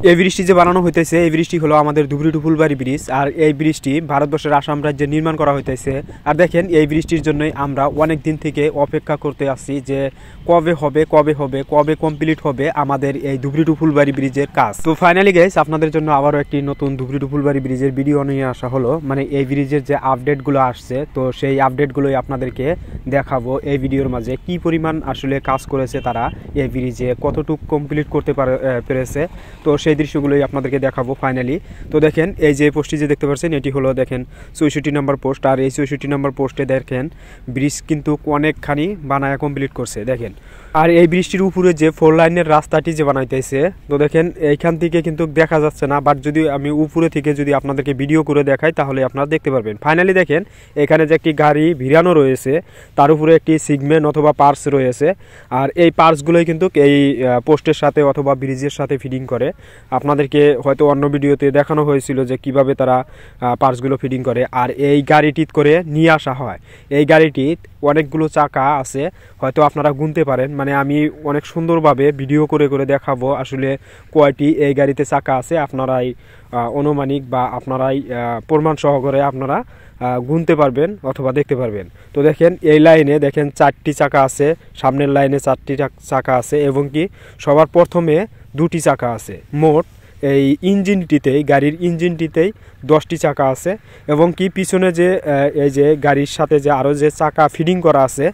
এই ব্রিজটি যে বানানো হইতেছে এই ব্রিজটি হলো আমাদের ধুবড়ী টু ফুলবাড়ী ব্রিজ। আর এই ব্রিজটি ভারতবর্ষের আসাম রাজ্যে নির্মাণ করা হইতেছে। আর দেখেন এই ব্রিজটির জন্যই আমরা অনেক দিন থেকে অপেক্ষা করতে আসছি যে কবে কমপ্লিট হবে আমাদের এই ধুবড়ী টু ফুলবাড়ী ব্রিজের কাজ। তো ফাইনালি গাইস আপনাদের জন্য আবারও একটি নতুন ধুবড়ী টু ফুলবাড়ী ব্রিজের ভিডিও নিয়ে আসা হলো। মানে এই ব্রিজের যে আপডেটগুলো আসছে তো সেই আপডেটগুলোই আপনাদেরকে দেখাবো এই ভিডিওর মাঝে। কি পরিমাণ আসলে কাজ করেছে তারা এই ব্রিজে, কতটুকু কমপ্লিট করতে পেরেছে, তো সেই দৃশ্যগুলোই আপনাদেরকে দেখাবো ফাইনালি। তো দেখেন এই যে পোস্টটি যে দেখতে পাচ্ছেন এটি হলো দেখেন 64 নম্বর পোস্ট। আর এই 64 নম্বর পোস্টে দেখেন ব্রিজ কিন্তু অনেকখানি বানায় কমপ্লিট করছে দেখেন। আর এই ব্রিজটির উপরে যে 4 লাইনের রাস্তাটি যে বানাইতেছে তো দেখেন এইখান থেকে কিন্তু দেখা যাচ্ছে না, বাট যদি আমি উপরে থেকে যদি আপনাদেরকে ভিডিও করে দেখাই তাহলে আপনারা দেখতে পারবেন। ফাইনালি দেখেন এখানে যে একটি গাড়ি ভিড়ানো রয়েছে তার উপরে একটি সিগমেন্ট অথবা পার্স রয়েছে। আর এই পার্সগুলোই কিন্তু এই পোস্টের সাথে অথবা ব্রিজের সাথে ফিটিং করে। আপনাদেরকে হয়তো অন্য ভিডিওতে দেখানো হয়েছিল যে কিভাবে তারা পার্টসগুলো ফিটিং করে। আর এই গাড়িটি করে নিয়ে আসা হয়। এই গাড়িটি অনেকগুলো চাকা আছে, হয়তো আপনারা গুনতে পারেন। মানে আমি অনেক সুন্দরভাবে ভিডিও করে করে দেখাবো আসলে কয়টি এই গাড়িতে চাকা আছে। আপনারাই অনুমানিক বা আপনারাই প্রমাণ সহকারে আপনারা গুনতে পারবেন অথবা দেখতে পারবেন। তো দেখেন এই লাইনে দেখেন 4টি চাকা আছে, সামনের লাইনে 4টি চাকা আছে এবং কি সবার প্রথমে 2টি চাকা আছে। মোট এই ইঞ্জিনটিতেই গাড়ির ইঞ্জিনটিতেই 10টি চাকা আছে এবং কি পিছনে যে এই যে গাড়ির সাথে যে আরও যে চাকা ফিটিং করা আছে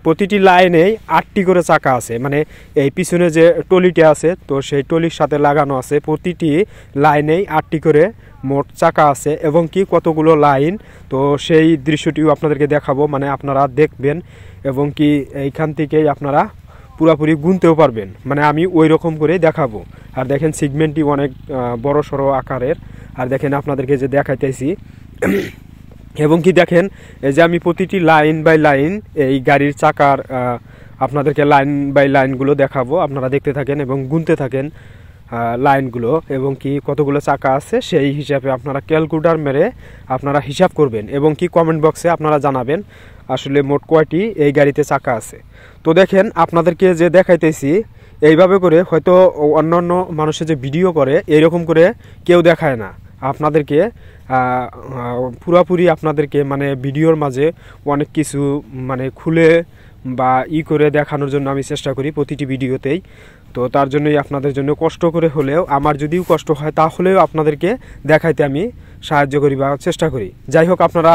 প্রতিটি লাইনেই 8টি করে চাকা আছে। মানে এই পিছনে যে টলিটা আছে তো সেই টলির সাথে লাগানো আছে প্রতিটি লাইনেই 8টি করে মোট চাকা আছে এবং কি কতগুলো লাইন, তো সেই দৃশ্যটিও আপনাদেরকে দেখাবো। মানে আপনারা দেখবেন এবং কি এইখান থেকেই আপনারা পুরাপুরি গুনতেও পারবেন। মানে আমি ওই রকম করে দেখাবো। আর দেখেন সিগমেন্টটি অনেক বড় সড়ো আকারের। আর দেখেন আপনাদেরকে যে দেখাইতেছি এবং কি দেখেন এই যে আমি প্রতিটি লাইন বাই লাইন এই গাড়ির চাকার আপনাদেরকে লাইন বাই লাইনগুলো দেখাবো। আপনারা দেখতে থাকেন এবং গুনতে থাকেন লাইনগুলো এবং কি কতগুলো চাকা আছে সেই হিসাবে আপনারা ক্যালকুলেটর মেরে আপনারা হিসাব করবেন এবং কি কমেন্ট বক্সে আপনারা জানাবেন আসলে মোট কয়টি এই গাড়িতে চাকা আছে। তো দেখেন আপনাদেরকে যে দেখাইতেছি এইভাবে করে হয়তো অন্যান্য মানুষের যে ভিডিও করে এরকম করে কেউ দেখায় না। আপনাদেরকে পুরাপুরি আপনাদেরকে মানে ভিডিওর মাঝে অনেক কিছু মানে খুলে বা করে দেখানোর জন্য আমি চেষ্টা করি প্রতিটি ভিডিওতেই। তো তার জন্যই আপনাদের জন্য কষ্ট করে হলেও, আমার যদিও কষ্ট হয় তাহলেও আপনাদেরকে দেখাইতে আমি সাহায্য করি বা চেষ্টা করি। যাই হোক আপনারা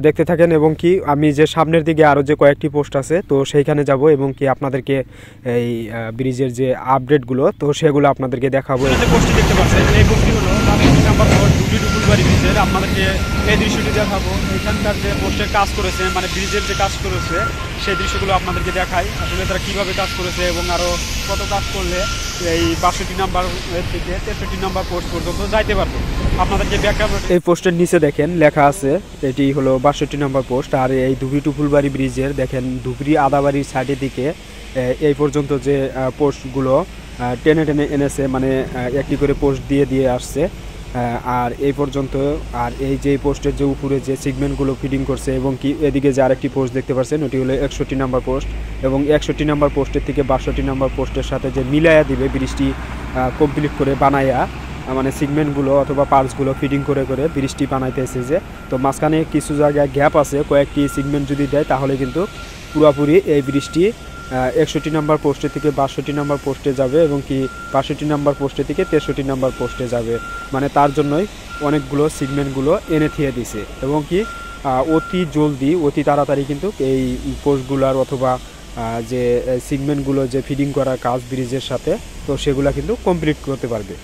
দেখতে থাকেন এবং কি আমি যে সামনের দিকে আরও যে কয়েকটি পোস্ট আছে তো সেইখানে যাব এবং কি আপনাদেরকে এই ব্রিজের যে আপডেটগুলো তো সেগুলো আপনাদেরকে দেখাবো। এই পোস্টটি দেখতে পাচ্ছেন এই পোস্টটি হলো নাম্বার 4 ধুবড়ী টু ফুলবাড়ী ব্রিজের। আপনাদেরকে এই দৃশ্যটি দেখাবো। এখানকার যে পোস্টের কাজ করেছে মানে ব্রিজের যে কাজ করেছে সেই দৃশ্যগুলো আপনাদেরকে দেখাই আসলে তারা কীভাবে কাজ করেছে এবং আরও কত কাজ করলে এই 62 নাম্বার থেকে 63 নাম্বার পোস্ট পর্যন্ত যাইতে পারবো। আপনাদেরকে এই পোস্টের নিচে দেখেন লেখা আছে এটি হলো 62 নম্বর পোস্ট। আর এই ধুবড়ী টু ফুলবাড়ী ব্রিজের দেখেন ধুবড়ী আদাবাড়ির সাইডের দিকে এই পর্যন্ত যে পোস্টগুলো টেনে টেনে এনেছে, মানে একটি করে পোস্ট দিয়ে আসছে আর এই পর্যন্ত। আর এই যে পোস্টের যে উপরে যে সিগমেন্টগুলো ফিটিং করছে এবং কি এদিকে যে আরেকটি পোস্ট দেখতে পাচ্ছেন ওটি হলো 61 নম্বর পোস্ট এবং 61 নম্বর পোস্টের থেকে 62 নম্বর পোস্টের সাথে যে মিলাইয়া দিবে ব্রিজটি কমপ্লিট করে বানাইয়া, মানে সিগমেন্টগুলো অথবা পার্টসগুলো ফিটিং করে করে ব্রিজটি বানাইতেছে যে। তো মাঝখানে কিছু জায়গায় গ্যাপ আছে, কয়েকটি সিগমেন্ট যদি দেয় তাহলে কিন্তু পুরোপুরি এই ব্রিজটি 61 নম্বর পোস্টে থেকে 62 নম্বর পোস্টে যাবে এবং কি 62 নম্বর পোস্টে থেকে 63 নম্বর পোস্টে যাবে। মানে তার জন্যই অনেকগুলো সিগমেন্টগুলো এনে থিয়ে দিছে এবং কি অতি জলদি অতি তাড়াতাড়ি কিন্তু এই পোস্টগুলোর অথবা যে সিগমেন্টগুলো যে ফিটিং করার কাজ ব্রিজের সাথে তো সেগুলো কিন্তু কমপ্লিট করতে পারবে।